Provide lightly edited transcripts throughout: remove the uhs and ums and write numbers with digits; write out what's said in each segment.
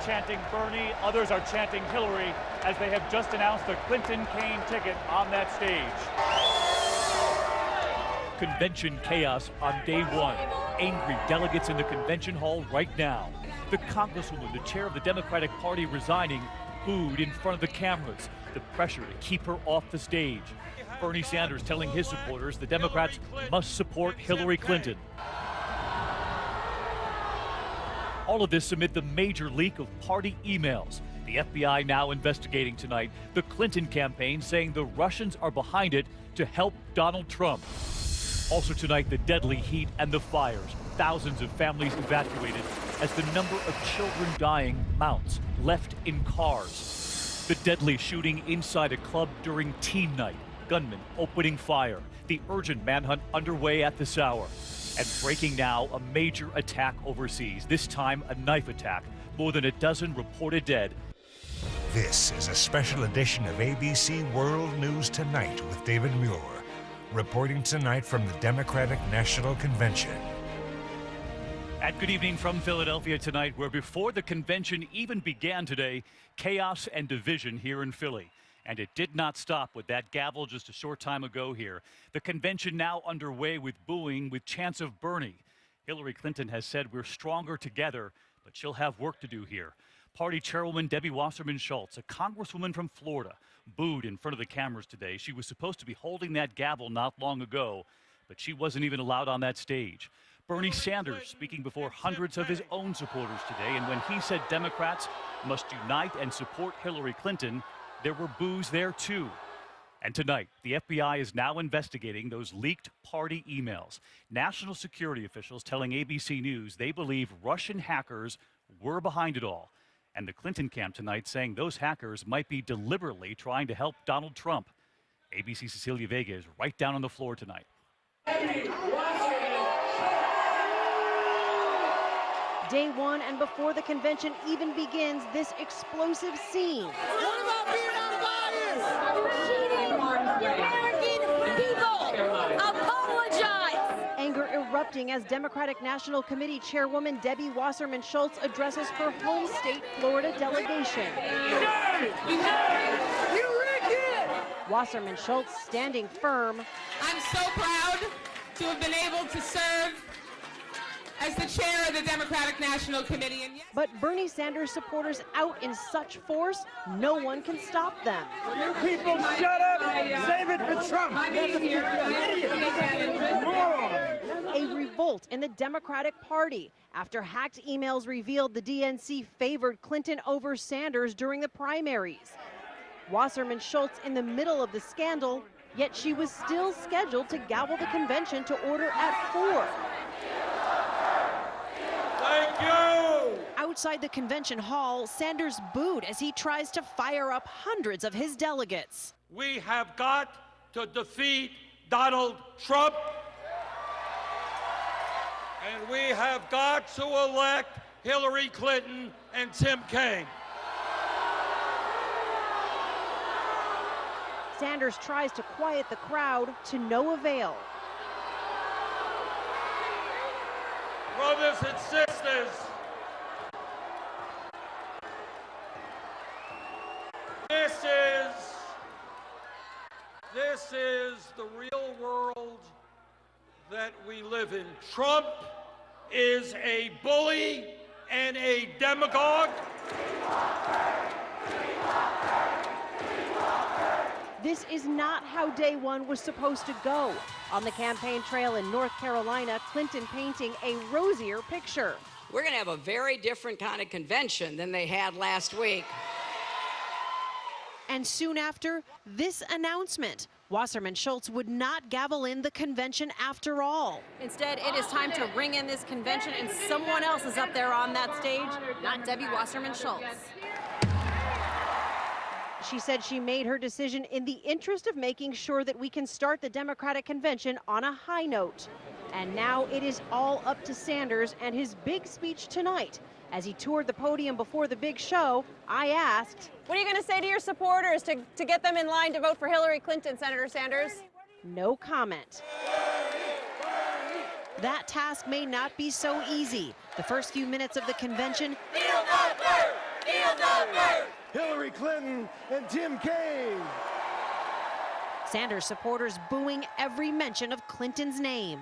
chanting Bernie, others are chanting Hillary, as they have just announced the Clinton-Kaine ticket on that stage. Convention chaos on day one. Angry delegates in the convention hall right now. The Congresswoman, the chair of the Democratic Party, resigning, booed in front of the cameras. The pressure to keep her off the stage. Bernie Sanders telling his supporters the Democrats must support Hillary Clinton. All of this amid the major leak of party emails. The FBI now investigating tonight. The Clinton campaign saying the Russians are behind it to help Donald Trump. Also tonight, the deadly heat and the fires. Thousands of families evacuated as the number of children dying mounts, left in cars. The deadly shooting inside a club during teen night. Gunmen opening fire. The urgent manhunt underway at this hour. And breaking now, a major attack overseas. This time, a knife attack. More than a dozen reported dead. This is a special edition of ABC World News Tonight with David Muir, reporting tonight from the Democratic National Convention. And good evening from Philadelphia tonight, where before the convention even began today, chaos and division here in Philly. And it did not stop with that gavel just a short time ago here. The convention now underway with booing, with chants of Bernie. Hillary Clinton has said we're stronger together, but she'll have work to do here. Party chairwoman Debbie Wasserman Schultz, a congresswoman from Florida, booed in front of the cameras today. She was supposed to be holding that gavel not long ago, but she wasn't even allowed on that stage. Bernie Sanders speaking before hundreds of his own supporters today, and when he said Democrats must unite and support Hillary Clinton, there were boos there too. And tonight, the FBI is now investigating those leaked party emails. National security officials telling ABC News they believe Russian hackers were behind it all. And the Clinton camp tonight saying those hackers might be deliberately trying to help Donald Trump. ABC's Cecilia Vega is right down on the floor tonight. Day one, and before the convention even begins, this explosive scene. What about being unbiased? The American people apologize. Anger erupting as Democratic National Committee Chairwoman Debbie Wasserman Schultz addresses her home state Florida delegation. You rigged it! Wasserman Schultz standing firm. I'm so proud to have been able to serve as the chair of the Democratic National Committee. And yes, But Bernie Sanders supporters out in such force, no one can stop them. You people shut up! Save it for Trump! A revolt in the Democratic Party after hacked emails revealed the DNC favored Clinton over Sanders during the primaries. Wasserman Schultz in the middle of the scandal, yet she was still scheduled to gavel the convention to order at 4. Thank you! Outside the convention hall, Sanders booed as he tries to fire up hundreds of his delegates. We have got to defeat Donald Trump. And we have got to elect Hillary Clinton and Tim Kaine. Sanders tries to quiet the crowd to no avail. Brothers and sisters, this is the real world that we live in. Trump is a bully and a demagogue. This is not how day one was supposed to go. On the campaign trail in North Carolina, Clinton painting a rosier picture. We're going to have a very different kind of convention than they had last week. And soon after, this announcement. Wasserman Schultz would not gavel in the convention after all. Instead, it is time to ring in this convention, and someone else is up there on that stage, not Debbie Wasserman Schultz. She said she made her decision in the interest of making sure that we can start the Democratic convention on a high note. And now it is all up to Sanders and his big speech tonight. As he toured the podium before the big show, I asked, What are you going to say to your supporters to get them in line to vote for Hillary Clinton, Senator Sanders? No comment. That task may not be so easy. The first few minutes of the convention, Hillary Clinton and Tim Kaine. Sanders supporters booing every mention of Clinton's name.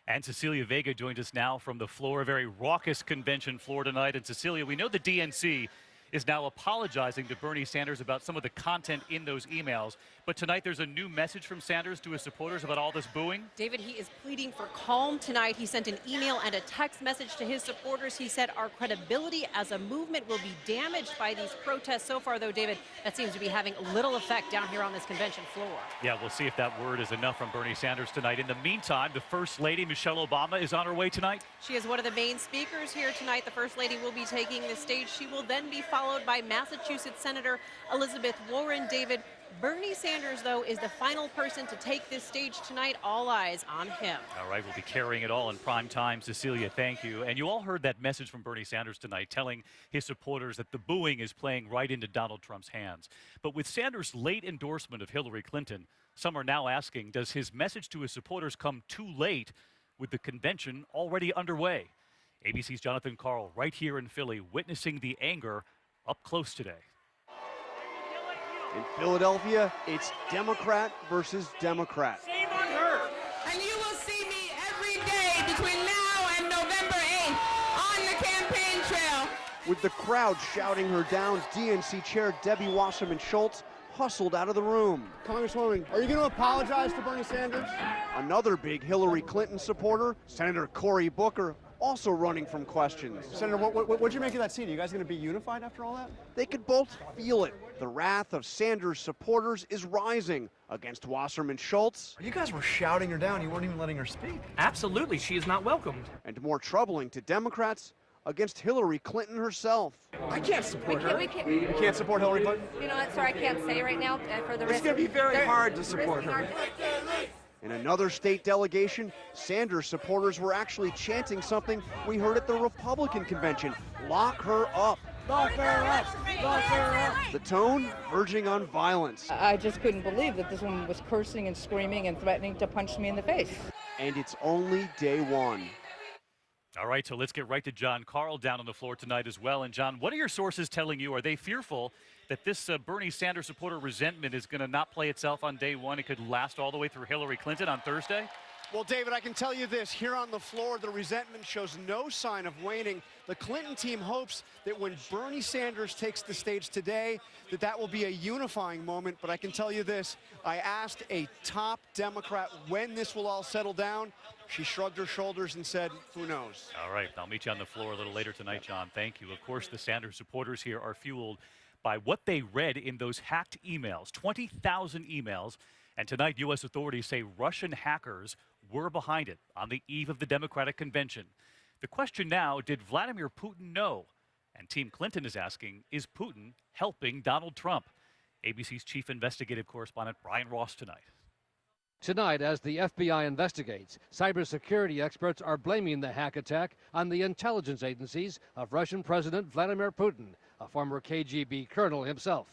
And Cecilia Vega joins us now from the floor, a very raucous convention floor tonight. And Cecilia, we know the DNC is now apologizing to Bernie Sanders about some of the content in those emails. But tonight there's a new message from Sanders to his supporters about all this booing. David, he is pleading for calm tonight. He sent an email and a text message to his supporters. He said our credibility as a movement will be damaged by these protests. So far, though, David, that seems to be having little effect down here on this convention floor. Yeah, we'll see if that word is enough from Bernie Sanders tonight. In the meantime, the First Lady, Michelle Obama, is on her way tonight. She is one of the main speakers here tonight. The First Lady will be taking the stage. She will then be followed by Massachusetts Senator Elizabeth Warren. David, Bernie Sanders, though, is the final person to take this stage tonight. All eyes on him. All right, we'll be carrying it all in prime time. Cecilia, thank you. And you all heard that message from Bernie Sanders tonight, telling his supporters that the booing is playing right into Donald Trump's hands. But with Sanders' late endorsement of Hillary Clinton, some are now asking, does his message to his supporters come too late with the convention already underway? ABC's Jonathan Karl right here in Philly, witnessing the anger up close today. In Philadelphia, it's Democrat versus Democrat. Shame on her. And you will see me every day between now and November 8th on the campaign trail. With the crowd shouting her down, DNC Chair Debbie Wasserman Schultz hustled out of the room. Congresswoman, are you going to apologize to Bernie Sanders? Another big Hillary Clinton supporter, Senator Cory Booker, also running from questions. Senator, what'd you make of that scene? Are you guys going to be unified after all that? They could both feel it. The wrath of Sanders supporters is rising against Wasserman Schultz. You guys were shouting her down. You weren't even letting her speak. Absolutely, she is not welcomed. And more troubling to Democrats, against Hillary Clinton herself. I can't support her. You can't support Hillary Clinton? You know what, sir, I can't say right now for the It's going to be very hard to support her. In another state delegation, Sanders supporters were actually chanting something we heard at the Republican convention: lock her up. Lock her up! Lock her up! The tone verging on violence. I just couldn't believe that this woman was cursing and screaming and threatening to punch me in the face. And it's only day one. All right, so let's get right to John Karl down on the floor tonight as well. And John, what are your sources telling you? Are they fearful that this Bernie Sanders supporter resentment is going to not play itself on day one? It could last all the way through Hillary Clinton on Thursday? Well, David, I can tell you this. Here on the floor, the resentment shows no sign of waning. The Clinton team hopes that when Bernie Sanders takes the stage today, that will be a unifying moment. But I can tell you this. I asked a top Democrat when this will all settle down. She shrugged her shoulders and said, who knows? All right, I'll meet you on the floor a little later tonight, John. Thank you. Of course, the Sanders supporters here are fueled by what they read in those hacked emails, 20,000 emails. And tonight, U.S. authorities say Russian hackers were behind it on the eve of the Democratic convention. The question now, did Vladimir Putin know? And Team Clinton is asking, is Putin helping Donald Trump? ABC's chief investigative correspondent Brian Ross tonight. Tonight, as the FBI investigates, cybersecurity experts are blaming the hack attack on the intelligence agencies of Russian President Vladimir Putin, a former KGB colonel himself.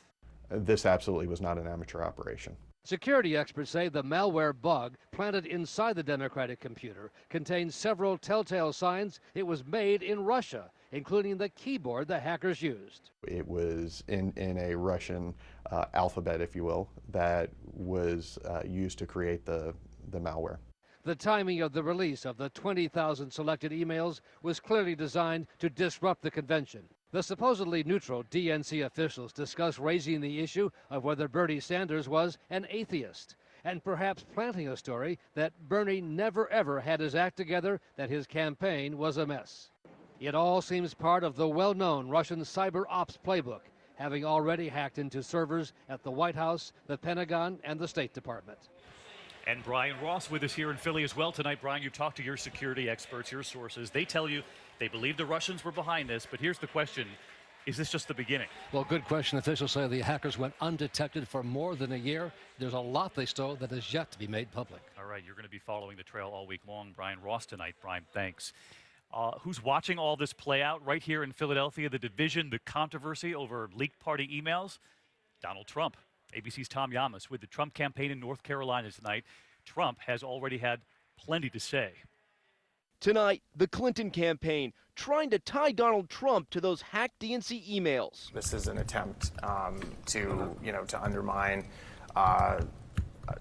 This absolutely was not an amateur operation. Security experts say the malware bug planted inside the Democratic computer contains several telltale signs it was made in Russia, including the keyboard the hackers used. It was in a Russian alphabet, if you will, that was used to create the malware. The timing of the release of the 20,000 selected emails was clearly designed to disrupt the convention. The supposedly neutral DNC officials discussed raising the issue of whether Bernie Sanders was an atheist, and perhaps planting a story that Bernie never ever had his act together, that his campaign was a mess. It all seems part of the well-known Russian cyber ops playbook, having already hacked into servers at the White House, the Pentagon, and the State Department. And Brian Ross with us here in Philly as well tonight. Brian, you talked to your security experts, your sources. They tell you they believe the Russians were behind this, but here's the question. Is this just the beginning? Well, good question. Officials say the hackers went undetected for more than a year. There's a lot they stole that is yet to be made public. All right, you're going to be following the trail all week long. Brian Ross tonight. Brian, thanks. Who's watching all this play out right here in Philadelphia, the division, the controversy over leaked party emails? Donald Trump. ABC's Tom Yamas with the Trump campaign in North Carolina tonight. Trump has already had plenty to say. Tonight, the Clinton campaign trying to tie Donald Trump to those hacked DNC emails. This is an attempt to undermine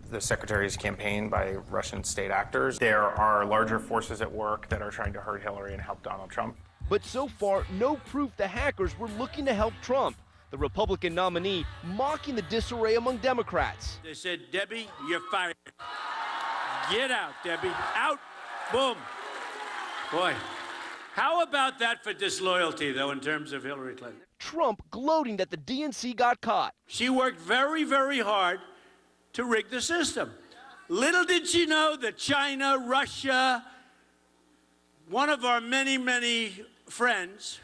the secretary's campaign by Russian state actors. There are larger forces at work that are trying to hurt Hillary and help Donald Trump. But so far, no proof the hackers were looking to help Trump. The Republican nominee mocking the disarray among Democrats. They said, Debbie, you're fired. Get out, Debbie. Out. Boom. Boy, how about that for disloyalty, though, in terms of Hillary Clinton? Trump gloating that the DNC got caught. She worked very, very hard to rig the system. Little did she know that China, Russia, one of our many, many friends,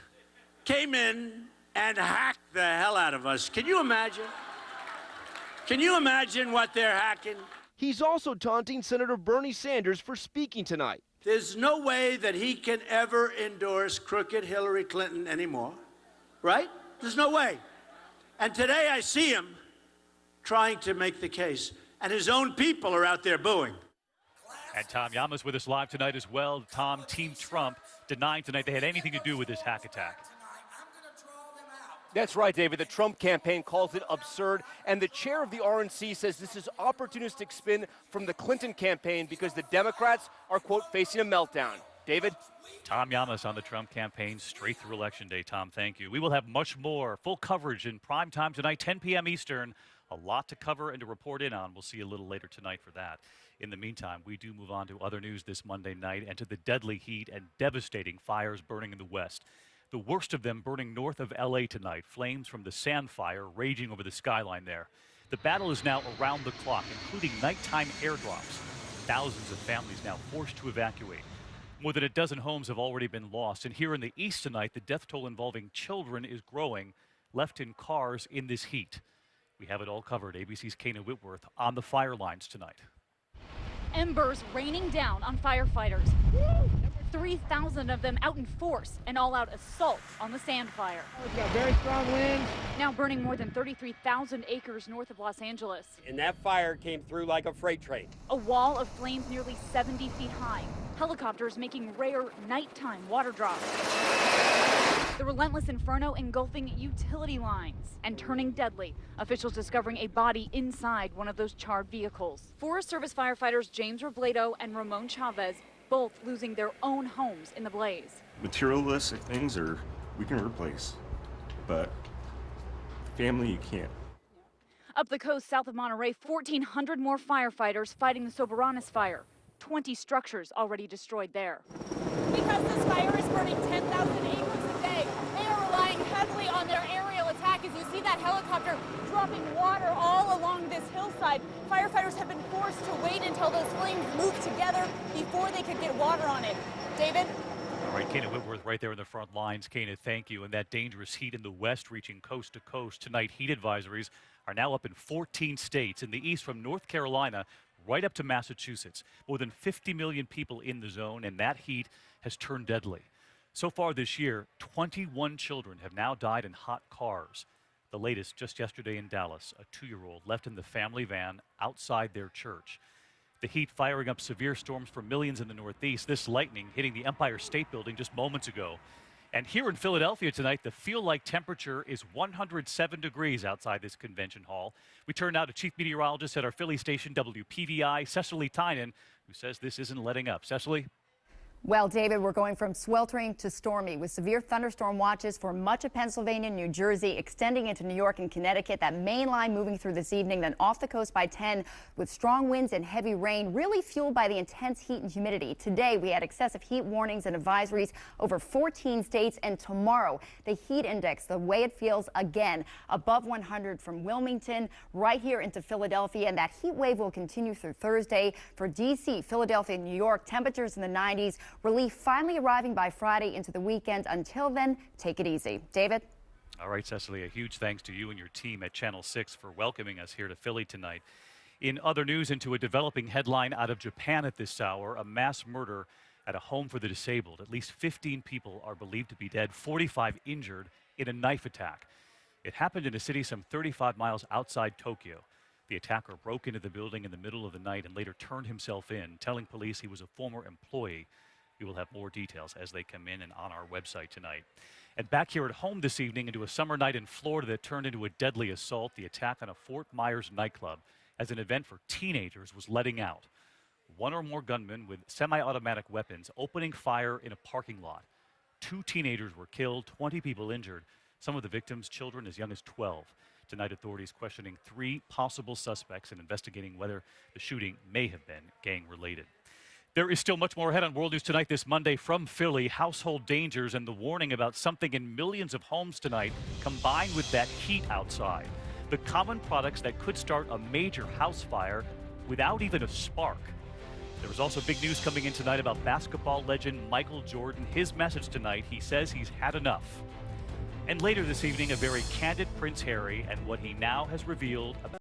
came in and hacked the hell out of us. Can you imagine? Can you imagine what they're hacking? He's also taunting Senator Bernie Sanders for speaking tonight. There's no way that he can ever endorse crooked Hillary Clinton anymore, right? There's no way. And today I see him trying to make the case, and his own people are out there booing. And Tom Yama's with us live tonight as well. Tom, Team Trump denying tonight they had anything to do with this hack attack. That's right, David. The Trump campaign calls it absurd, and the chair of the RNC says this is opportunistic spin from the Clinton campaign because the Democrats are, quote, facing a meltdown. David? Tom Yamas on the Trump campaign straight through Election Day. Tom, thank you. We will have much more full coverage in prime time tonight, 10 p.m. Eastern. A lot to cover and to report in on. We'll see you a little later tonight for that. In the meantime, we do move on to other news this Monday night and to the deadly heat and devastating fires burning in the West. The worst of them burning north of L.A. tonight. Flames from the Sand Fire raging over the skyline there. The battle is now around the clock, including nighttime airdrops. Thousands of families now forced to evacuate. More than a dozen homes have already been lost. And here in the east tonight, the death toll involving children is growing, left in cars in this heat. We have it all covered. ABC's Kana Whitworth on the fire lines tonight. Embers raining down on firefighters. 3,000 of them out in force, an all-out assault on the Sand Fire. We've got very strong winds. Now burning more than 33,000 acres north of Los Angeles. And that fire came through like a freight train. A wall of flames nearly 70 feet high. Helicopters making rare nighttime water drops. The relentless inferno engulfing utility lines and turning deadly. Officials discovering a body inside one of those charred vehicles. Forest Service firefighters James Robledo and Ramon Chavez both losing their own homes in the blaze. Materialistic things we can replace, but family you can't. Up the coast south of Monterey, 1,400 more firefighters fighting the Soberanes fire. 20 structures already destroyed there. Because this fire is burning 10,000 acres a day, they are relying heavily on their aerial attack. As you see that helicopter dropping water all along this hillside, firefighters have been forced to wait until those flames move together before they could get water on it. David? All right, Kana Whitworth right there in the front lines. Kana, thank you. And that dangerous heat in the west reaching coast to coast. Tonight, heat advisories are now up in 14 states. In the east from North Carolina right up to Massachusetts. More than 50 million people in the zone, and that heat has turned deadly. So far this year, 21 children have now died in hot cars. The latest just yesterday in Dallas, a 2-year-old left in the family van outside their church. The heat firing up severe storms for millions in the Northeast. This lightning hitting the Empire State Building just moments ago. And here in Philadelphia tonight, the feel-like temperature is 107 degrees outside this convention hall. We turn now to Chief Meteorologist at our Philly station, WPVI, Cecily Tynan, who says this isn't letting up. Cecily? Well, David, we're going from sweltering to stormy with severe thunderstorm watches for much of Pennsylvania and New Jersey, extending into New York and Connecticut. That main line moving through this evening, then off the coast by 10 with strong winds and heavy rain, really fueled by the intense heat and humidity. Today, we had excessive heat warnings and advisories over 14 states, and tomorrow, the heat index, the way it feels again, above 100 from Wilmington right here into Philadelphia, and that heat wave will continue through Thursday. For D.C., Philadelphia, and New York, temperatures in the 90s. Relief finally arriving by Friday into the weekend. Until then, take it easy. David? All right, Cecily, a huge thanks to you and your team at Channel 6 for welcoming us here to Philly tonight. In other news, into a developing headline out of Japan at this hour, a mass murder at a home for the disabled. At least 15 people are believed to be dead, 45 injured in a knife attack. It happened in a city some 35 miles outside Tokyo. The attacker broke into the building in the middle of the night and later turned himself in, telling police he was a former employee. We will have more details as they come in and on our website tonight. And back here at home this evening into a summer night in Florida that turned into a deadly assault. The attack on a Fort Myers nightclub as an event for teenagers was letting out. One or more gunmen with semi-automatic weapons opening fire in a parking lot. 2 teenagers were killed, 20 people injured, some of the victims children as young as 12. Tonight, authorities questioning 3 possible suspects and investigating whether the shooting may have been gang-related. There is still much more ahead on World News Tonight this Monday from Philly. Household dangers and the warning about something in millions of homes tonight combined with that heat outside. The common products that could start a major house fire without even a spark. There was also big news coming in tonight about basketball legend Michael Jordan. His message tonight, he says he's had enough. And later this evening, a very candid Prince Harry and what he now has revealed about